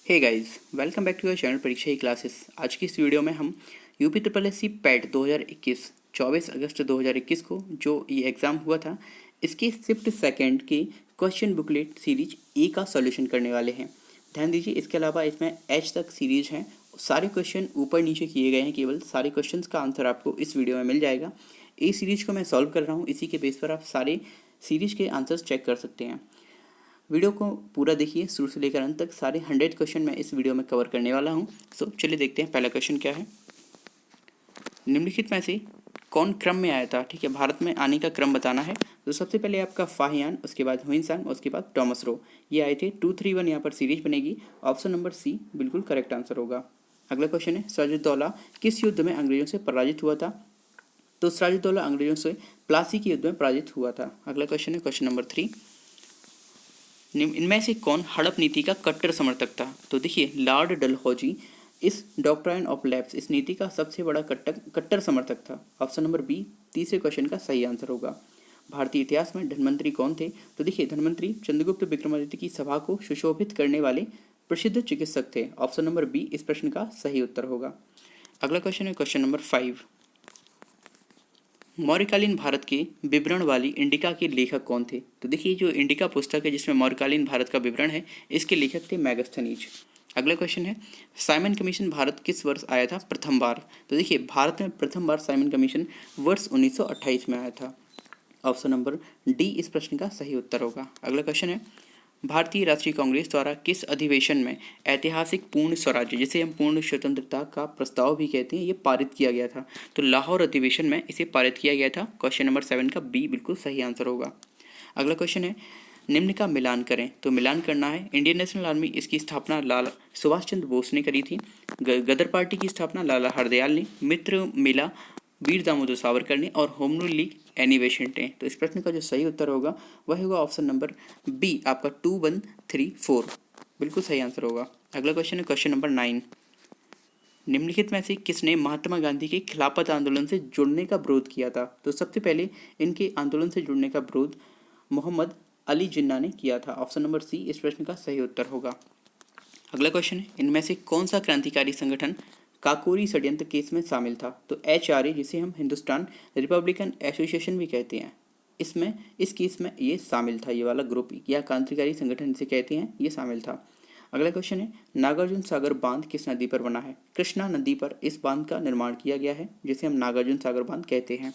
Hey guys, welcome back to your channel Pariksha ही classes. आज की इस वीडियो में हम UP triple S C PET 2021 24 अगस्त 2021 को जो ये एग्ज़ाम हुआ था, इसके शिफ्ट सेकंड के क्वेश्चन बुकलेट सीरीज ए का सॉल्यूशन करने वाले हैं। ध्यान दीजिए, इसके अलावा इसमें एच तक सीरीज हैं। सारे क्वेश्चन ऊपर नीचे किए गए हैं, केवल सारे क्वेश्चंस का आंसर आपको इस वीडियो में मिल जाएगा। ए सीरीज को मैं सॉल्व कर रहा हूँ, इसी के बेस पर आप सारे सीरीज के आंसर्स चेक कर सकते हैं। वीडियो को पूरा देखिए, शुरू से लेकर अंत तक सारे 100 क्वेश्चन मैं इस वीडियो में कवर करने वाला हूं। सो चलिए देखते हैं पहला क्वेश्चन क्या है। निम्नलिखित में से कौन क्रम में आया था? ठीक है, भारत में आने का क्रम बताना है। तो सबसे पहले आपका फाहियान, उसके बाद हुइनसांग, उसके बाद टॉमस रो, ये आए थे। 2, 3, 1 यहाँ पर सीरीज बनेगी। ऑप्शन नंबर सी बिल्कुल करेक्ट आंसर होगा। अगला क्वेश्चन है, सिराजुद्दौला किस युद्ध में अंग्रेजों से पराजित हुआ था? तो सिराजुद्दौला अंग्रेजों से प्लासी के युद्ध में पराजित हुआ था। अगला क्वेश्चन है क्वेश्चन नंबर 3, इनमें से कौन हड़प नीति का कट्टर समर्थक था? तो देखिए, लॉर्ड डलहौजी इस डॉक्ट्राइन ऑफ लैप्स, इस नीति का सबसे बड़ा कट्टर समर्थक था। ऑप्शन नंबर बी तीसरे क्वेश्चन का सही आंसर होगा। भारतीय इतिहास में धनवंतरी कौन थे? तो देखिए, धनवंतरी चंद्रगुप्त विक्रमादित्य की सभा को सुशोभित करने वाले प्रसिद्ध चिकित्सक थे। ऑप्शन नंबर बी इस प्रश्न का सही उत्तर होगा। अगला क्वेश्चन है क्वेश्चन नंबर 5, मौर्यकालीन भारत के विवरण वाली इंडिका के लेखक कौन थे? तो देखिए, जो इंडिका पुस्तक है जिसमें मौर्यकालीन भारत का विवरण है, इसके लेखक थे मैगस्थनीज। अगला क्वेश्चन है, साइमन कमीशन भारत किस वर्ष आया था प्रथम बार? तो देखिए, भारत में प्रथम बार साइमन कमीशन वर्ष 1928 में आया था। ऑप्शन नंबर डी इस प्रश्न का सही उत्तर होगा। अगला क्वेश्चन है, भारतीय राष्ट्रीय कांग्रेस द्वारा किस अधिवेशन में ऐतिहासिक पूर्ण स्वराज्य, जिसे हम पूर्ण स्वतंत्रता का प्रस्ताव भी कहते हैं, ये पारित किया गया था? तो लाहौर अधिवेशन में इसे पारित किया गया था। क्वेश्चन नंबर 7 का बी बिल्कुल सही आंसर होगा। अगला क्वेश्चन है, निम्न का मिलान करें। तो मिलान करना है, इंडियन नेशनल आर्मी, इसकी स्थापना लाला सुभाष चंद्र बोस ने करी थी। गदर पार्टी की स्थापना लाला हरदयाल ने, मित्र मेला वीर दामोदर सावरकर ने, और home rule league Annie Besant ने। तो इस प्रश्न का जो सही उत्तर होगा वह होगा ऑप्शन नंबर बी, आपका 2, 1, 3, 4 बिल्कुल सही आंसर होगा। अगला क्वेश्चन है क्वेश्चन नंबर 9, निम्नलिखित में से किसने महात्मा गांधी के खिलाफत आंदोलन से जुड़ने का विरोध किया था? तो सबसे पहले इनके आंदोलन से जुड़ने का विरोध मोहम्मद अली जिन्ना ने किया था। ऑप्शन नंबर सी इस प्रश्न का सही उत्तर होगा। अगला क्वेश्चन है, इनमें से कौन सा क्रांतिकारी संगठन काकोरी षड्यंत्र केस में शामिल था? तो HRA, जिसे हम हिंदुस्तान रिपब्लिकन एसोसिएशन भी कहते हैं, इसमें इस केस में ये शामिल था। ये वाला ग्रुप या क्रांतिकारी संगठन जिसे कहते हैं, ये शामिल था। अगला क्वेश्चन है, नागार्जुन सागर बांध किस नदी पर बना है? कृष्णा नदी पर इस बांध का निर्माण किया गया है, जिसे हम नागार्जुन सागर बांध कहते हैं।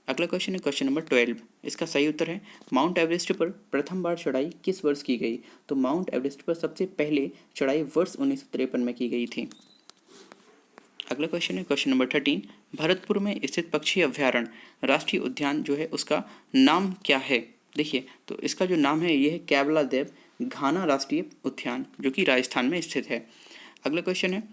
अगला क्वेश्चन है क्वेश्चन नंबर 12, इसका सही उत्तर है, माउंट एवरेस्ट पर प्रथम बार चढ़ाई किस वर्ष की गई? तो माउंट एवरेस्ट पर सबसे पहले चढ़ाई वर्ष 1953 में की गई थी। अगला क्वेश्चन है क्वेश्चन नंबर 13, भरतपुर में स्थित पक्षी अभ्यारण्य राष्ट्रीय उद्यान जो है उसका नाम क्या है? देखिए, तो इसका जो नाम है ये है कैवला देव घाना राष्ट्रीय उद्यान, जो कि राजस्थान में स्थित है। अगला क्वेश्चन है,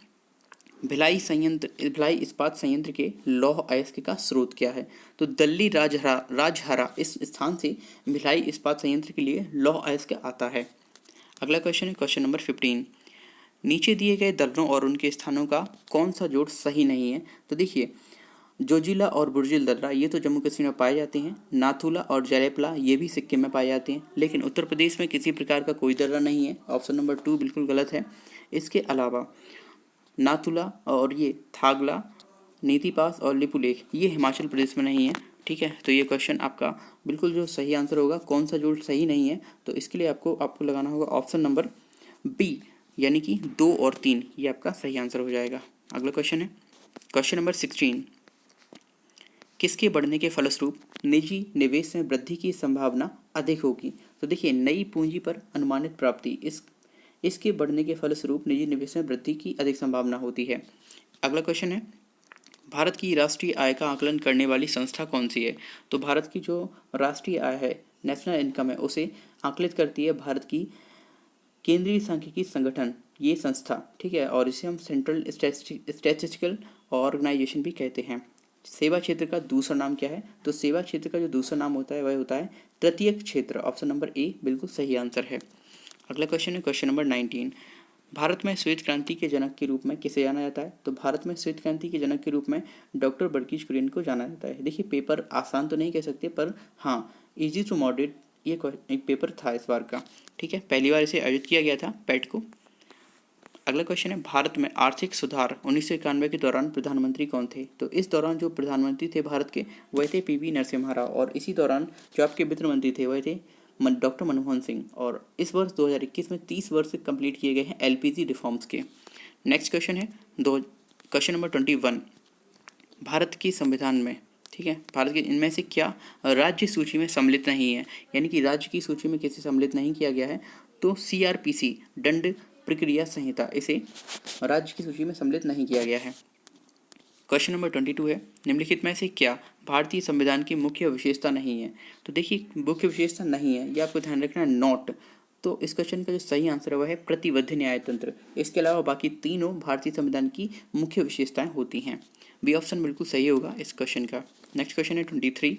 भिलाई इस्पात संयंत्र के लौह अयस्क का स्रोत क्या है? तो दिल्ली राजहरा इस स्थान से भिलाई इस्पात संयंत्र के लिए लौह अयस्क आता है। अगला क्वेश्चन है क्वेश्चन नंबर 15, नीचे दिए गए दर्रों और उनके स्थानों का कौन सा जोड़ सही नहीं है? तो देखिए, जोजिला और बुर्जिल दर्रा ये तो जम्मू कश्मीर में पाए जाते हैं। नाथुला और जलेपला ये भी सिक्किम में पाए जाते हैं, लेकिन उत्तर प्रदेश में किसी प्रकार का कोई दर्रा नहीं है। ऑप्शन नंबर 2 बिल्कुल गलत है। इसके अलावा नाथुला और ये थागला, नीति पास और लिपुलेख ये हिमाचल प्रदेश में नहीं है। ठीक है, तो ये क्वेश्चन आपका बिल्कुल जो सही आंसर होगा, कौन सा जोड़ सही नहीं है, तो इसके लिए आपको लगाना होगा ऑप्शन नंबर बी, यानी कि 2 और 3, ये आपका सही आंसर हो जाएगा। अगला क्वेश्चन है क्वेश्चन नंबर 16, किसके बढ़ने के फलस्वरूप निजी निवेश में वृद्धि की संभावना अधिक होगी? तो देखिए, नई पूंजी पर अनुमानित प्राप्ति, इसके बढ़ने के फलस्वरूप निजी निवेश में वृद्धि की अधिक संभावना होती है। अगला क्वेश्चन है, भारत की राष्ट्रीय आय का आकलन करने वाली संस्था कौन सी है? तो भारत की जो राष्ट्रीय आय है, नेशनल इनकम है, उसे आकलित करती है भारत की केंद्रीय सांख्यिकी संगठन, ये संस्था। ठीक है, और इसे हम सेंट्रल स्टैटिस्टिकल ऑर्गेनाइजेशन भी कहते हैं। सेवा क्षेत्र का दूसरा नाम क्या है? तो सेवा क्षेत्र का जो दूसरा नाम होता है वह होता है तृतीयक क्षेत्र। ऑप्शन नंबर ए बिल्कुल सही आंसर है। अगला क्वेश्चन है क्वेश्चन नंबर 19, भारत में श्वेत क्रांति के जनक के रूप में किसे जाना जाता है? तो भारत में श्वेत क्रांति के जनक के रूप में डॉक्टर वर्गीज कुरियन को जाना जाता है। देखिए, पेपर आसान तो नहीं कह सकते, पर हाँ इजी टू मॉडरेट ये एक पेपर था इस बार का। ठीक है, पहली बार इसे आयोजित किया गया था पैट को। अगला क्वेश्चन है, भारत में आर्थिक सुधार 1991 के दौरान प्रधानमंत्री कौन थे? तो इस दौरान जो प्रधानमंत्री थे भारत के वह थे पीवी नरसिम्हा राव, और इसी दौरान जो आपके वित्त मंत्री थे वह थे डॉक्टर मनमोहन सिंह। और इस वर्ष 2021 में 30 वर्ष कंप्लीट किए गए हैं एलपीजी रिफॉर्म्स के। नेक्स्ट क्वेश्चन है क्वेश्चन नंबर 21, भारत के संविधान में, ठीक है, भारत के इनमें से क्या राज्य सूची में सम्मिलित नहीं है, यानी कि राज्य की सूची में किसी सम्मिलित नहीं किया गया है? तो सीआरपीसी दंड प्रक्रिया संहिता, इसे राज्य की सूची में सम्मिलित नहीं किया गया है। क्वेश्चन नंबर 22 है, निम्नलिखित में से क्या भारतीय संविधान की मुख्य विशेषता नहीं है? तो देखिए, मुख्य विशेषता नहीं है, ये आपको ध्यान रखना है, नॉट। तो इस क्वेश्चन का जो सही आंसर है वह है प्रतिबद्ध न्यायतंत्र। इसके अलावा बाकी तीनों भारतीय संविधान की मुख्य विशेषताएं होती हैं। बी ऑप्शन बिल्कुल सही होगा इस क्वेश्चन का। नेक्स्ट क्वेश्चन है 23,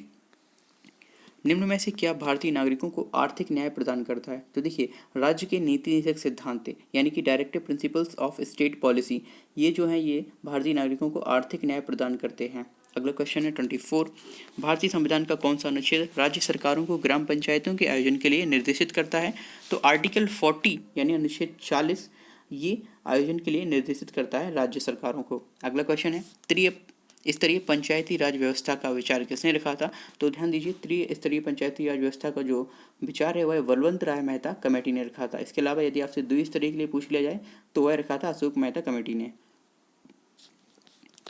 निम्न में से क्या भारतीय नागरिकों को आर्थिक न्याय प्रदान करता है? तो देखिए, राज्य के नीति निषेधक सिद्धांत यानी कि directive principles of state policy, ये जो है ये भारतीय नागरिकों को आर्थिक न्याय प्रदान करते हैं। अगला क्वेश्चन है 24, भारतीय संविधान का कौन सा अनुच्छेद राज्य सरकारों को ग्राम पंचायतों के आयोजन के लिए निर्देशित करता है? तो आर्टिकल 40 यानी अनुच्छेद 40 ये आयोजन के लिए निर्देशित करता है राज्य सरकारों को। अगला क्वेश्चन है, त्रिस्तरीय पंचायती राज व्यवस्था का विचार किसने रखा था? तो ध्यान दीजिए, त्रिस्तरीय पंचायती राज व्यवस्था का जो विचार है वह बलवंत राय मेहता कमेटी ने रखा था। इसके अलावा यदि आपसे द्विस्तरीय के लिए पूछ लिया जाए तो वह रखा था अशोक मेहता कमेटी ने।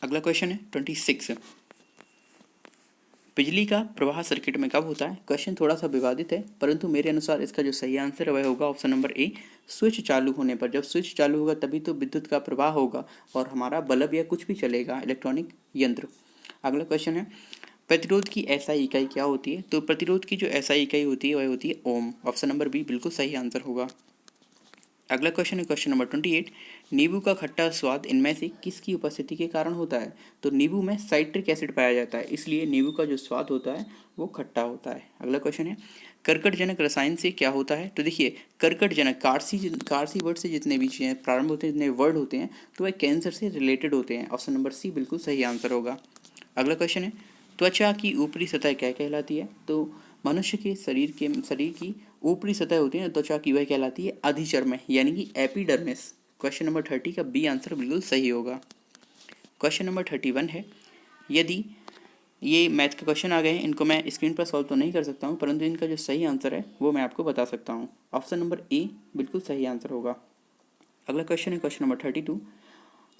अगला क्वेश्चन है 26, बिजली का प्रवाह सर्किट में कब होता है? क्वेश्चन थोड़ा सा विवादित है, परंतु मेरे अनुसार इसका जो सही आंसर है वह होगा ऑप्शन नंबर ए, स्विच चालू होने पर। जब स्विच चालू होगा तभी तो विद्युत का प्रवाह होगा और हमारा बल्ब या कुछ भी चलेगा, इलेक्ट्रॉनिक यंत्र। अगला क्वेश्चन है, प्रतिरोध की एसआई इकाई क्या होती है? तो प्रतिरोध की जो एसआई इकाई होती है वह होती है ओम। ऑप्शन नंबर बी बिल्कुल सही आंसर होगा। अगला क्वेश्चन है क्वेश्चन नंबर 28, नींबू का खट्टा स्वाद इनमें से किसकी उपस्थिति के कारण होता है? तो नींबू में साइट्रिक एसिड पाया जाता है, इसलिए नींबू का जो स्वाद होता है वो खट्टा होता है। अगला क्वेश्चन है, कर्कटजनक रसायन से क्या होता है? तो देखिए, कर्कटजनक कारसी वर्ड से जितने भी चीज़ें प्रारंभ होते हैं, जितने वर्ड होते हैं, तो वह कैंसर से रिलेटेड होते हैं। ऑप्शन नंबर सी बिल्कुल सही आंसर होगा। अगला क्वेश्चन है, त्वचा की ऊपरी सतह क्या कहलाती है? तो मनुष्य के शरीर की ऊपरी सतह होती है त्वचा की, वह कहलाती है अधिचर्म यानी कि एपिडर्मिस। क्वेश्चन नंबर 30 का बी आंसर बिल्कुल सही होगा। क्वेश्चन नंबर 31 है, यदि ये मैथ के क्वेश्चन आ गए हैं, इनको मैं स्क्रीन पर सॉल्व तो नहीं कर सकता हूँ, परंतु इनका जो सही आंसर है वो मैं आपको बता सकता हूँ। ऑप्शन नंबर ए बिल्कुल सही आंसर होगा। अगला क्वेश्चन है क्वेश्चन नंबर 32,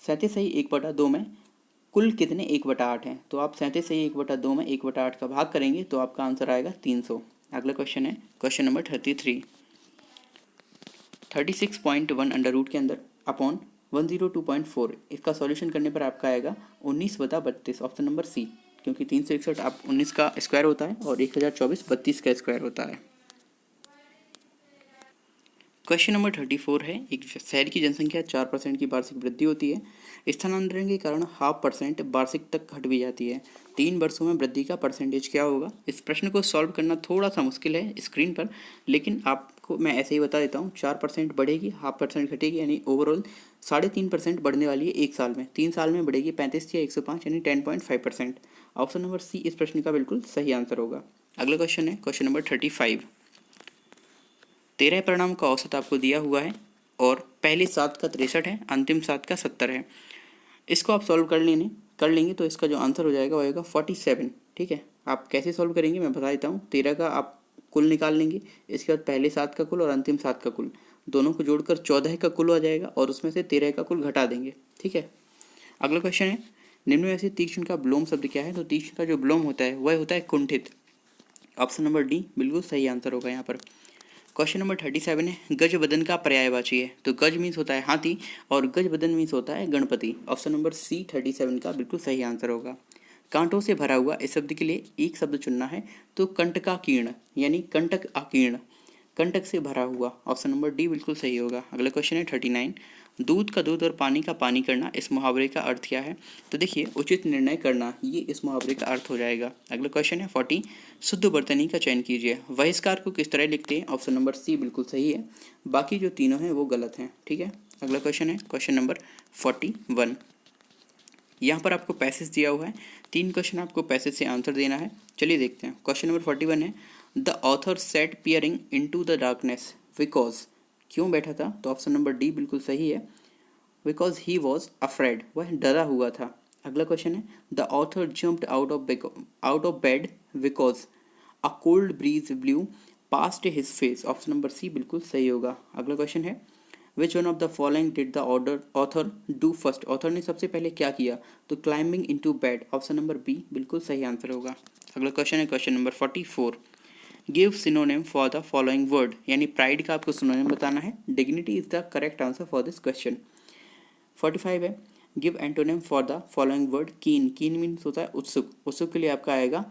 37/1/2 में कुल कितने 1/8 हैं? तो आप 37/1/2 में 1/8 का भाग करेंगे तो आपका आंसर आएगा 300। अगला क्वेश्चन है क्वेश्चन नंबर 33, 36.1 अंडर रूट के अंदर अपॉन 102.4, इसका सॉल्यूशन करने पर आपका आएगा 19/32। ऑप्शन नंबर सी, क्योंकि 361 आप 19 का स्क्वायर होता है और 1024 32 का स्क्वायर होता है। क्वेश्चन नंबर 34 है, एक शहर की जनसंख्या 4% की वार्षिक वृद्धि होती है, स्थानांतरण के कारण 0.5% वार्षिक तक घट भी जाती है। 3 वर्षों में वृद्धि का परसेंटेज क्या होगा? इस प्रश्न को सॉल्व करना थोड़ा सा मुश्किल है स्क्रीन पर, लेकिन आपको मैं ऐसे ही बता देता हूँ। 4% बढ़ेगी, 0.5% घटेगी, यानी ओवरऑल 3.5% बढ़ने वाली है 1 साल में। 3 साल में बढ़ेगी 35 या 105 यानी 10.5%। ऑप्शन नंबर सी इस प्रश्न का बिल्कुल सही आंसर होगा। अगला क्वेश्चन है क्वेश्चन नंबर 35, 13 परिणाम का औसत आपको दिया हुआ है और पहले 7 का 63 है, अंतिम 7 का 70 है। इसको आप सॉल्व कर लेंगे तो इसका जो आंसर हो जाएगा वो होगा 47। ठीक है, आप कैसे सॉल्व करेंगे मैं बता देता हूँ। 13 का आप कुल निकाल लेंगे, इसके बाद पहले 7 का कुल और अंतिम 7 का कुल, दोनों को जोड़कर 14 का कुल आ जाएगा और उसमें से 13 का कुल घटा देंगे। ठीक है, अगला क्वेश्चन है, निम्न में से तीक्ष्ण का विलोम शब्द क्या है? तो तीक्ष्ण का जो विलोम होता है वह होता है कुंठित। ऑप्शन नंबर डी बिल्कुल सही आंसर होगा यहाँ पर। क्वेश्चन नंबर 37 है, गज बदन का पर्यायवाची है? तो गज मीन्स होता है हाथी और गज बदन मीन्स होता है गणपति। ऑप्शन नंबर सी 37 का बिल्कुल सही आंसर होगा। कांटों से भरा हुआ इस शब्द के लिए एक शब्द चुनना है, तो कंटकाकीर्ण यानी कंटक आकीर्ण, कंटक से भरा हुआ। ऑप्शन नंबर डी बिल्कुल सही होगा। अगला क्वेश्चन है 39, दूध का दूध और पानी का पानी करना, इस मुहावरे का अर्थ क्या है? तो देखिए, उचित निर्णय करना, ये इस मुहावरे का अर्थ हो जाएगा। अगला क्वेश्चन है 40, शुद्ध वर्तनी का चयन कीजिए, बहिष्कार को किस तरह लिखते हैं? ऑप्शन नंबर सी बिल्कुल सही है, बाकी जो तीनों हैं वो गलत हैं। ठीक है, अगला क्वेश्चन है क्वेश्चन नंबर 41, यहाँ पर आपको पैसेज दिया हुआ है, 3 क्वेश्चन आपको पैसेज से आंसर देना है। चलिए देखते हैं। क्वेश्चन नंबर 41 है, the author set peering into the darkness because, क्यों बैठा था? तो ऑप्शन नंबर डी बिल्कुल सही है, बिकॉज ही वॉज अफ्रेड, वह डरा हुआ था। अगला क्वेश्चन है the author jumped out of bed because a cold breeze blew past his face. Option number C बिल्कुल सही होगा। अगला क्वेश्चन है which one of the following did the author do first. Author ने सबसे पहले क्या किया, तो climbing into bed. Option number B बिल्कुल सही आंसर होगा। अगला क्वेश्चन है question number 44, give synonym for the following word, यानी प्राइड का आपको सिनोनिम बताना है। Dignity is the correct answer for this question. 45 है give antonym for the following word कीन। कीन मीन्स होता है उत्सुक, उत्सुक के लिए आपका आएगा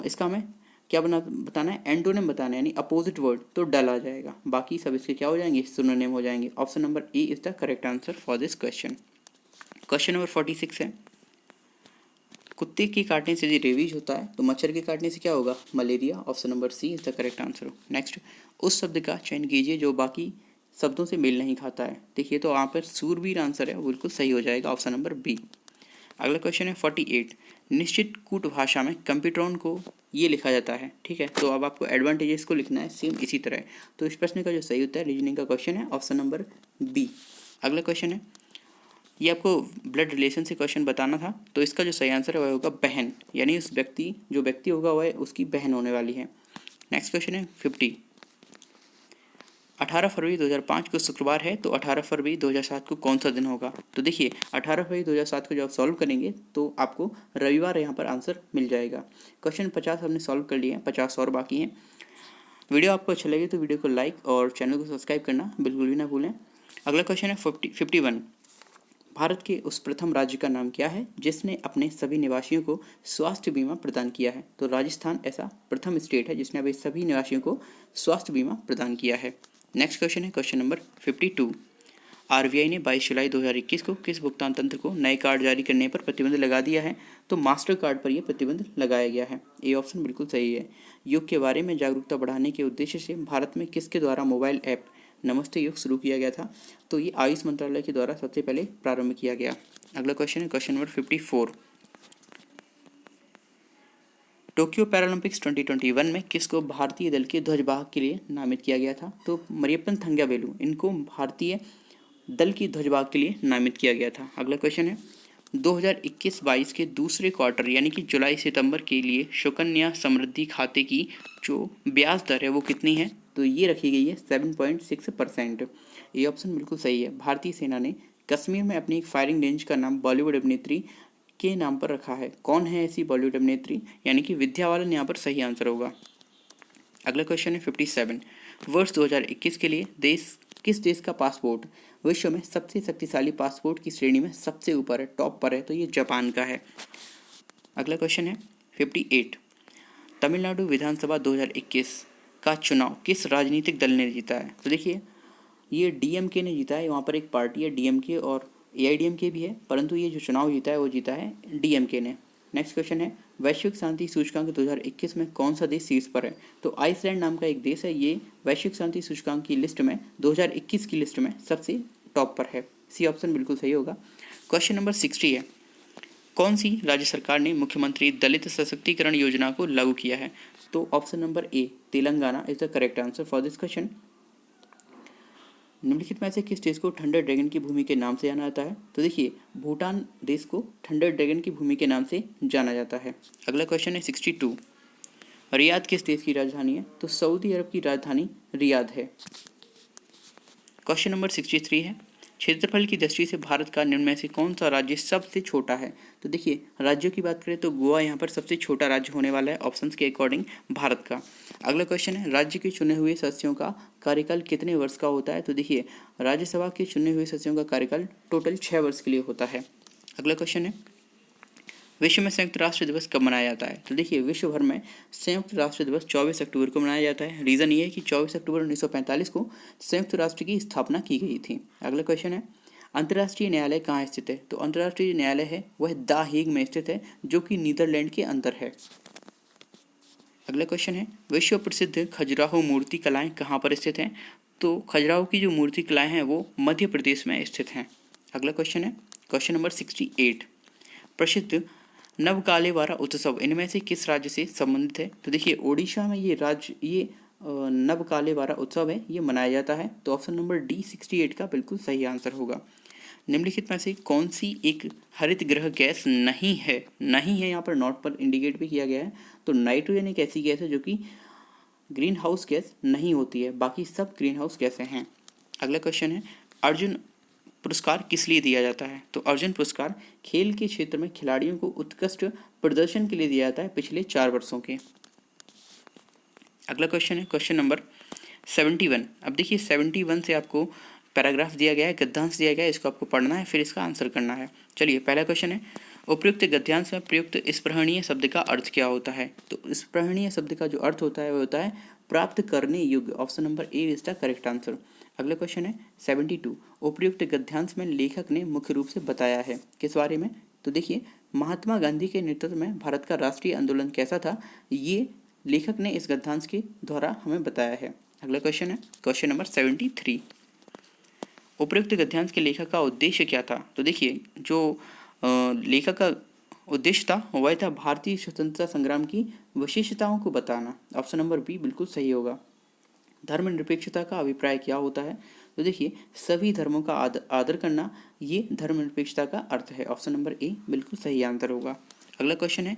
इसका हमें क्या बताना है, एंटोनिम बताना है, यानी अपोजिट वर्ड, तो डल आ जाएगा। बाकी सब इसके क्या हो जाएंगे, सिनोनिम हो जाएंगे। Option number A is the correct answer for this question. Question number 46 है कुत्ते के काटने से यदि रेबीज होता है तो मच्छर के काटने से क्या होगा, malaria. Option number C is the correct answer. Next, उस शब्द का चयन कीजिए जो बाकी शब्दों से मेल नहीं खाता है। देखिए तो यहाँ पर सूरवीर आंसर है, वो बिल्कुल सही हो जाएगा। Option number B. अगला क्वेश्चन है 48, निश्चित कूट भाषा में कंप्यूटरॉन को ये लिखा जाता है, ठीक है। तो अब आपको एडवांटेजेस को लिखना है सेम इसी तरह। तो इस प्रश्न का जो सही उत्तर है रीजनिंग का क्वेश्चन है ऑप्शन नंबर बी। अगला क्वेश्चन है, ये आपको ब्लड रिलेशन से क्वेश्चन बताना था, तो इसका जो सही आंसर है वह होगा बहन, यानी उस व्यक्ति जो व्यक्ति होगा वह उसकी बहन होने वाली है। नेक्स्ट क्वेश्चन है 50, 18 फरवरी 2005 को शुक्रवार है, तो 18 फरवरी 2007 को कौन सा दिन होगा। तो देखिए 18 फरवरी 2007 को जब आप सॉल्व करेंगे तो आपको रविवार यहाँ पर आंसर मिल जाएगा। क्वेश्चन 50 हमने सॉल्व कर लिए हैं, 50 और बाकी हैं। वीडियो आपको अच्छा लगे तो वीडियो को लाइक और चैनल को सब्सक्राइब करना बिल्कुल भी ना भूलें। अगला क्वेश्चन है 51, भारत के उस प्रथम राज्य का नाम क्या है जिसने अपने सभी निवासियों को स्वास्थ्य बीमा प्रदान किया है। तो राजस्थान ऐसा प्रथम स्टेट है जिसने अभी सभी निवासियों को स्वास्थ्य बीमा प्रदान किया है। नेक्स्ट क्वेश्चन है क्वेश्चन नंबर 52, आरबीआई ने 22 जुलाई 2021 को किस भुगतान तंत्र को नए कार्ड जारी करने पर प्रतिबंध लगा दिया है। तो मास्टर कार्ड पर यह प्रतिबंध लगाया गया है। ये ऑप्शन बिल्कुल सही है। योग के बारे में जागरूकता बढ़ाने के उद्देश्य से भारत में किसके द्वारा मोबाइल ऐप नमस्ते योग शुरू किया गया था। तो ये आयुष मंत्रालय के द्वारा सबसे पहले प्रारंभ किया गया। अगला क्वेश्चन है क्वेश्चन नंबर 54, टोक्यो पैरालंपिक्स 2021 में किसको भारतीय दल के ध्वजवाहक के लिए नामित किया गया था। तो मरियप्पन थंगावेलु, इनको भारतीय दल की ध्वजवाहक के लिए नामित किया गया था। अगला क्वेश्चन है 2021-22 के दूसरे क्वार्टर यानी कि जुलाई सितंबर के लिए सुकन्या समृद्धि खाते की जो ब्याज दर है वो कितनी है। तो ये रखी गई है 7.6%। ये ऑप्शन बिल्कुल सही है। भारतीय सेना ने कश्मीर में अपनी एक फायरिंग रेंज का नाम बॉलीवुड अभिनेत्री के नाम पर रखा है। कौन है ऐसी बॉलीवुड अभिनेत्री, यानी कि विद्या बालन यहाँ पर सही आंसर होगा। अगला क्वेश्चन है 57, वर्ष 2021 के लिए किस देश का पासपोर्ट विश्व में सबसे शक्तिशाली पासपोर्ट की श्रेणी में सबसे ऊपर है, टॉप पर है। तो ये जापान का है। अगला क्वेश्चन है 58, तमिलनाडु विधानसभा 2021 का चुनाव किस राजनीतिक दल ने जीता है। तो देखिए ये डीएमके ने जीता है। वहाँ पर एक पार्टी है डीएमके और एआईडीएमके भी है, परंतु ये जो चुनाव जीता है वो जीता है डीएमके ने। नेक्स्ट क्वेश्चन है वैश्विक शांति सूचकांक 2021 में कौन सा देश शीर्ष पर है। तो आइसलैंड नाम का एक देश है, ये वैश्विक शांति सूचकांक की लिस्ट में 2021 की लिस्ट में सबसे टॉप पर है। सी ऑप्शन बिल्कुल सही होगा। क्वेश्चन नंबर 60 है, कौन सी राज्य सरकार ने मुख्यमंत्री दलित सशक्तिकरण योजना को लागू किया है। तो option number A Telangana is the correct answer for this question. निम्नलिखित में से किस देश को थंडर ड्रैगन की भूमि के नाम से जाना जाता है। तो देखिए भूटान देश को थंडर ड्रैगन की भूमि के नाम से जाना जाता है। अगला क्वेश्चन है 62, रियाद किस देश की राजधानी है। तो सऊदी अरब की राजधानी रियाद है। क्वेश्चन नंबर 63 है, क्षेत्रफल की दृष्टि से भारत का निम्न में से कौन सा राज्य सबसे छोटा है। तो देखिए राज्यों की बात करें तो गोवा यहाँ पर सबसे छोटा राज्य होने वाला है ऑप्शंस के अकॉर्डिंग भारत का। अगला क्वेश्चन है, राज्य के चुने हुए सदस्यों का कार्यकाल कितने वर्ष का होता है। तो देखिए राज्यसभा के चुने हुए सदस्यों का कार्यकाल टोटल 6 वर्ष के लिए होता है। अगला क्वेश्चन है, विश्व में संयुक्त राष्ट्र दिवस कब मनाया जाता है। तो देखिए विश्व भर में संयुक्त राष्ट्र दिवस 24 अक्टूबर को मनाया जाता है। रीज़न ये है कि 24 अक्टूबर 1945 को संयुक्त राष्ट्र की स्थापना की गई थी। अगला क्वेश्चन है, अंतर्राष्ट्रीय न्यायालय कहाँ स्थित है। तो अंतर्राष्ट्रीय न्यायालय है वह द हेग में स्थित है, जो कि नीदरलैंड के अंदर है। अगला क्वेश्चन है, विश्व प्रसिद्ध खजुराहो मूर्ति कलाएँ कहाँ पर स्थित हैं। तो खजुराहो की जो मूर्ति कलाएँ हैं वो मध्य प्रदेश में स्थित हैं। अगला क्वेश्चन है क्वेश्चन नंबर 68, प्रसिद्ध नवकालेवारा उत्सव इनमें से किस राज्य से संबंधित है। तो देखिए ओडिशा में ये नवकालेवारा उत्सव है, ये मनाया जाता है। तो ऑप्शन नंबर डी 68 का बिल्कुल सही आंसर होगा। निम्नलिखित में से कौन सी एक हरित गृह गैस नहीं है? नहीं है यहाँ पर नोट पर इंडिकेट भी किया गया है। तो नाइट्रोजन एक ऐसी गैस है जो कि ग्रीन हाउस गैस नहीं होती है, बाकी सब ग्रीन हाउस गैसें हैं। अगला क्वेश्चन है, अर्जुन पुरस्कार किस लिए दिया जाता है? तो अर्जुन पुरस्कार खेल के क्षेत्र में खिलाड़ियों को उत्कृष्ट प्रदर्शन के लिए दिया जाता है पिछले 4 वर्षों के। अगला क्वेश्चन है क्वेश्चन नंबर 71। अब देखिए 71 से आपको पैराग्राफ दिया गया है, गद्यांश दिया गया है, इसको आपको पढ़ना है, फिर इसका आंसर करना है। चलिए पहला क्वेश्चन है, उपयुक्त गद्यांश में प्रयुक्त स्पृहणीय शब्द का अर्थ क्या होता है? तो स्पृहणीय शब्द का जो अर्थ होता है वो होता है प्राप्त करने योग्य। Option number A is the correct answer. अगला क्वेश्चन है 72। उपयुक्त गद्यांश में लेखक ने मुख्य रूप से बताया है किस बारे में? तो देखिए महात्मा गांधी के नेतृत्व में भारत का राष्ट्रीय आंदोलन कैसा था, ये लेखक ने इस गद्यांश के द्वारा हमें बताया है। अगला क्वेश्चन है क्वेश्चन नंबर 73। उपयुक्त गद्यांश के लेखक का उद्देश्य क्या था? तो देखिए जो लेखक का उद्देश्य था वह था भारतीय स्वतंत्रता संग्राम की विशेषताओं को बताना। ऑप्शन नंबर बी बिल्कुल सही होगा। धर्मनिरपेक्षता का अभिप्राय क्या होता है? तो देखिए सभी धर्मों का आदर करना, ये धर्मनिरपेक्षता का अर्थ है। ऑप्शन नंबर ए बिल्कुल सही आंसर होगा। अगला क्वेश्चन है,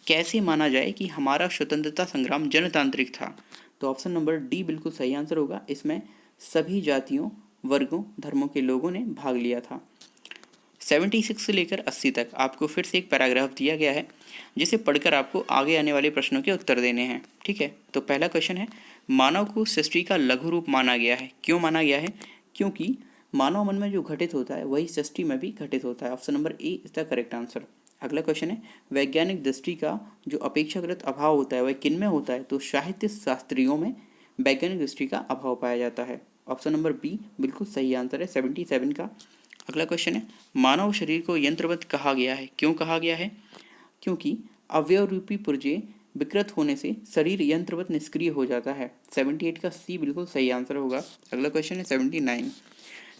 कैसे माना जाए कि हमारा स्वतंत्रता संग्राम जनतांत्रिक था? तो ऑप्शन नंबर डी बिल्कुल सही आंसर होगा। इसमें सभी जातियों, वर्गों, धर्मों के लोगों ने भाग लिया था। 76 से लेकर 80 तक आपको फिर से एक पैराग्राफ दिया गया है जिसे पढ़कर आपको आगे आने वाले प्रश्नों के उत्तर देने हैं। ठीक है, तो पहला क्वेश्चन है, मानव को सृष्टि का लघु रूप माना गया है। क्यों माना गया है? क्योंकि मानव मन में जो घटित होता है वही सृष्टि में भी घटित होता है। Option number A is the correct answer. अगला क्वेश्चन है, वैज्ञानिक दृष्टि का जो अपेक्षाकृत अभाव होता है वह किन में होता है? तो साहित्य शास्त्रियों में वैज्ञानिक दृष्टि का अभाव पाया जाता है। ऑप्शन नंबर बी बिल्कुल सही आंसर है 77 का। अगला क्वेश्चन है, मानव शरीर को यंत्रवत कहा गया है। क्यों कहा गया है? क्योंकि अवयव रूपी पुर्जे विकृत होने से शरीर यंत्रवत निष्क्रिय हो जाता है। 78 का सी बिल्कुल सही आंसर होगा। अगला क्वेश्चन है 79।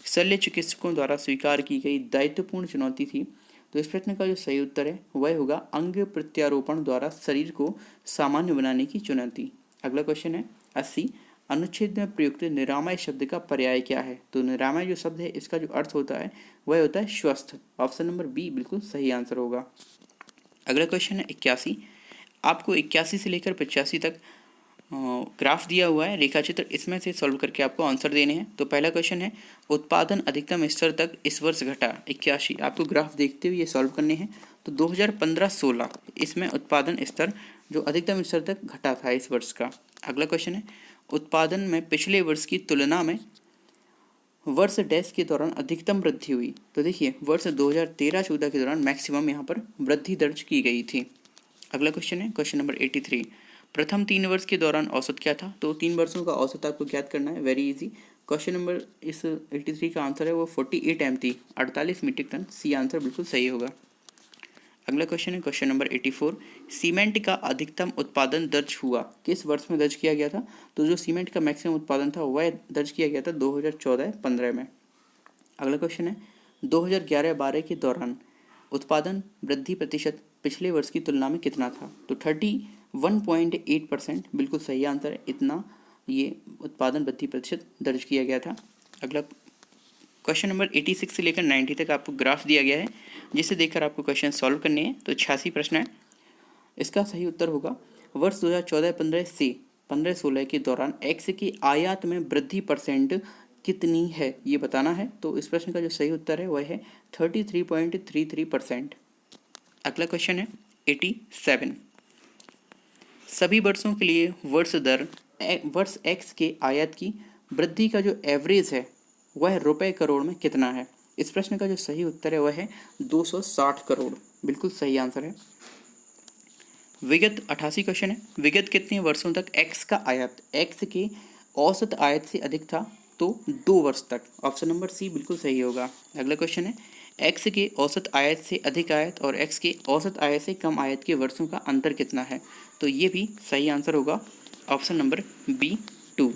शल्य चिकित्सकों द्वारा स्वीकार की गई दायित्वपूर्ण चुनौती थी। तो इस प्रश्न का जो सही उत्तर है वह होगा अंग प्रत्यारोपण द्वारा शरीर को सामान्य बनाने की चुनौती। अगला क्वेश्चन है 80। अनुच्छेद में प्रयुक्त निरामय शब्द का पर्याय क्या है? तो निरामय जो शब्द है इसका जो अर्थ होता है वह होता है स्वस्थ। ऑप्शन नंबर बी बिल्कुल सही आंसर होगा। अगला क्वेश्चन है 81। आपको 81 से लेकर 85 तक ग्राफ दिया हुआ है, रेखाचित्र, इसमें से सॉल्व करके आपको आंसर देने हैं। तो पहला क्वेश्चन है, उत्पादन अधिकतम स्तर तक इस वर्ष घटा। 81 आपको ग्राफ देखते हुए ये सॉल्व करने हैं। तो 2015-16 इसमें उत्पादन स्तर जो अधिकतम स्तर तक घटा था इस वर्ष का। अगला क्वेश्चन है, उत्पादन में पिछले वर्ष की तुलना में वर्ष डैश के दौरान अधिकतम वृद्धि हुई। तो देखिए वर्ष 2013-14 के दौरान मैक्सिमम यहाँ पर वृद्धि दर्ज की गई थी। अगला क्वेश्चन है क्वेश्चन नंबर 83। प्रथम 3 वर्ष के दौरान औसत क्या था? तो 3 वर्षों का औसत आपको ज्ञात करना है, वेरी इजी। क्वेश्चन नंबर इस 83 का आंसर है वो 48 MT 48 metric ton. C answer बिल्कुल सही होगा। अगला क्वेश्चन है क्वेश्चन नंबर 84। सीमेंट का अधिकतम उत्पादन दर्ज हुआ किस वर्ष में दर्ज किया गया था? तो जो सीमेंट का मैक्सिमम उत्पादन था वह दर्ज किया गया था 2014-15 में। अगला क्वेश्चन है, 2011-12 के दौरान उत्पादन वृद्धि प्रतिशत पिछले वर्ष की तुलना में कितना था? तो 31.8% बिल्कुल सही आंसर है। इतना ये उत्पादन वृद्धि प्रतिशत दर्ज किया गया था। अगला क्वेश्चन नंबर 86 से लेकर 90 तक आपको ग्राफ दिया गया है जिसे देखकर आपको क्वेश्चन सॉल्व करने हैं। तो 86 प्रश्न है, इसका सही उत्तर होगा वर्ष 2014-15 से 15-16 के दौरान एक्स की आयात में वृद्धि परसेंट कितनी है ये बताना है। तो इस प्रश्न का जो सही उत्तर है वह है 33.33%। अगला क्वेश्चन है 87। सभी वर्षों के लिए वर्ष एक्स के आयात की वृद्धि का जो एवरेज है वह रुपए करोड़ में कितना है? इस प्रश्न का जो सही उत्तर है वह है 260 करोड़। बिल्कुल सही आंसर है। विगत 88 क्वेश्चन है, विगत कितने वर्षों तक एक्स का आयात एक्स के औसत आयत से अधिक था? तो 2 वर्ष तक। ऑप्शन नंबर सी बिल्कुल सही होगा। अगला क्वेश्चन है, एक्स के औसत आयत से अधिक आयत और एक्स के औसत आयत से कम आयत के वर्षों का अंतर कितना है? तो ये भी सही आंसर होगा। Option number B 2।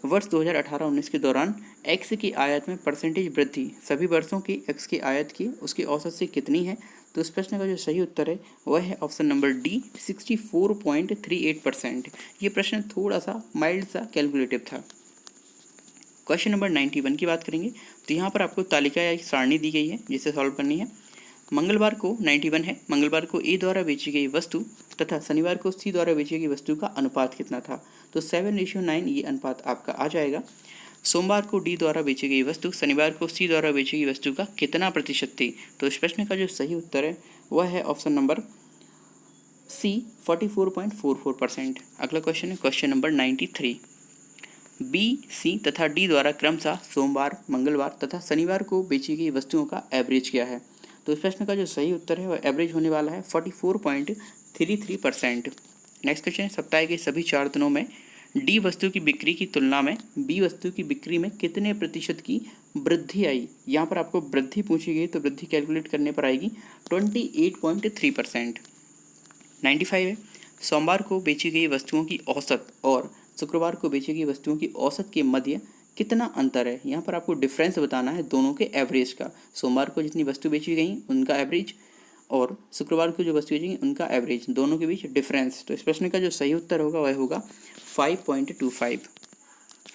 वर्ष 2018-19 के दौरान एक्स की आयत में परसेंटेज वृद्धि सभी वर्षों की एक्स की आयत की उसके औसत से कितनी है? तो इस प्रश्न का जो सही उत्तर है वह है ऑप्शन नंबर डी 64.38%। ये प्रश्न थोड़ा सा माइल्ड सा कैलकुलेटिव था। क्वेश्चन नंबर 91 की बात करेंगे तो यहाँ पर आपको तालिका या एक सारणी दी गई है जिसे सॉल्व करनी है। मंगलवार को 91 है, मंगलवार को ए द्वारा बेची गई वस्तु तथा शनिवार को सी द्वारा बेची गई वस्तु का अनुपात कितना था, तो 7:9 ये अनुपात आपका आ जाएगा। सोमवार को डी द्वारा बेची गई वस्तु शनिवार को सी द्वारा बेची गई वस्तु का कितना प्रतिशत थी, तो इस प्रश्न का जो सही उत्तर है वह है ऑप्शन नंबर सी 44.44%। अगला क्वेश्चन है क्वेश्चन नंबर 93। बी, सी तथा डी द्वारा क्रमशः सोमवार, मंगलवार तथा शनिवार को बेची गई वस्तुओं का एवरेज क्या है, तो इस प्रश्न का जो सही उत्तर है वह एवरेज होने वाला है 44.33%। नेक्स्ट क्वेश्चन है सप्ताह के सभी 4 दिनों में डी वस्तु की बिक्री की तुलना में बी वस्तु की बिक्री में कितने प्रतिशत की वृद्धि आई। यहाँ पर आपको वृद्धि पूछी गई तो वृद्धि कैलकुलेट करने पर आएगी 28.3%। 95 है सोमवार को बेची गई वस्तुओं की औसत और शुक्रवार को बेची गई वस्तुओं की औसत के मध्य कितना अंतर है। यहाँ पर आपको डिफरेंस बताना है दोनों के एवरेज का। सोमवार को जितनी वस्तु बेची गई उनका एवरेज और शुक्रवार को जो वस्तु बेची गई उनका एवरेज, दोनों के बीच डिफरेंस। तो इस प्रश्न का जो सही उत्तर होगा वह होगा 5.25।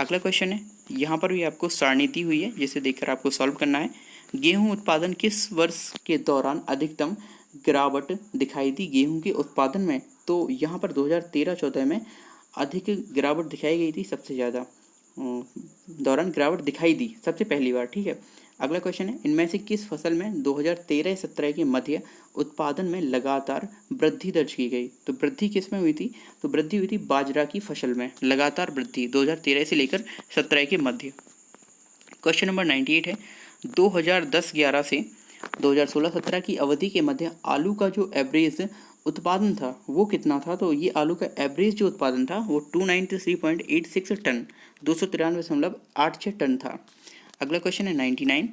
अगला क्वेश्चन है, यहाँ पर भी आपको सारणी दी हुई है जिसे देखकर आपको सॉल्व करना है। गेहूं उत्पादन किस वर्ष के दौरान अधिकतम गिरावट दिखाई दी गेहूं के उत्पादन में, तो यहाँ पर 2013-14 में अधिक गिरावट दिखाई गई थी, सबसे ज़्यादा दौरान गिरावट दिखाई दी सबसे पहली बार। ठीक है, अगला क्वेश्चन है इनमें से किस फसल में 2013-17 के मध्य उत्पादन में लगातार वृद्धि दर्ज की गई, तो वृद्धि किस में हुई थी, तो वृद्धि हुई थी बाजरा की फसल में, लगातार वृद्धि 2013 से लेकर 17 के मध्य। क्वेश्चन नंबर 98 है 2010-11 से 2016-17 की अवधि के मध्य आलू का जो एवरेज उत्पादन था वो कितना था, तो ये आलू का एवरेज जो उत्पादन था वो 293.86 टन 293.86 टन था। अगला क्वेश्चन है 99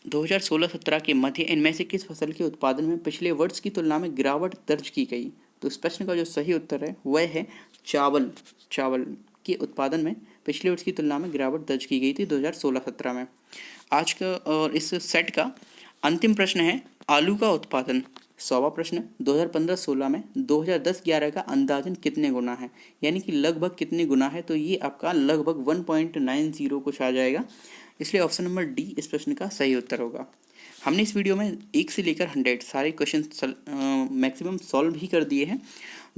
2016-17 के मध्य इनमें से किस फसल के उत्पादन में पिछले वर्ष की तुलना में गिरावट दर्ज की गई, तो इस प्रश्न का जो सही उत्तर है वह है चावल के उत्पादन में पिछले वर्ष की तुलना में गिरावट दर्ज की गई थी 2016-17 में। आज का और इस सेट का अंतिम प्रश्न है आलू का उत्पादन। 100वां प्रश्न 2015-16 में 2010-11 का अंदाजन कितने गुना है, यानी कि लगभग कितने गुना है, तो ये आपका लगभग 1.90 कुछ आ जाएगा, इसलिए ऑप्शन नंबर डी इस प्रश्न का सही उत्तर होगा। हमने इस वीडियो में 1 से लेकर 100 सारे क्वेश्चन मैक्सिमम सॉल्व भी कर दिए हैं।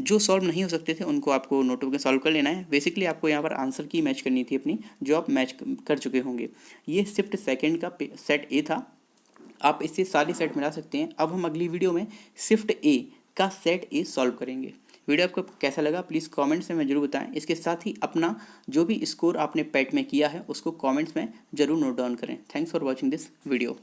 जो सॉल्व नहीं हो सकते थे उनको आपको नोटबुक में सॉल्व कर लेना है। बेसिकली आपको यहाँ पर आंसर की मैच करनी थी अपनी, जो आप मैच कर चुके होंगे। ये शिफ्ट सेकंड का सेट ए था, आप इससे सारे सेट मिला सकते हैं। अब हम अगली वीडियो में शिफ्ट ए का सेट ए सॉल्व करेंगे। वीडियो आपको कैसा लगा प्लीज़ कमेंट्स में जरूर बताएं। इसके साथ ही अपना जो भी स्कोर आपने पैट में किया है उसको कमेंट्स में जरूर नोट डाउन करें। Thanks for watching this video.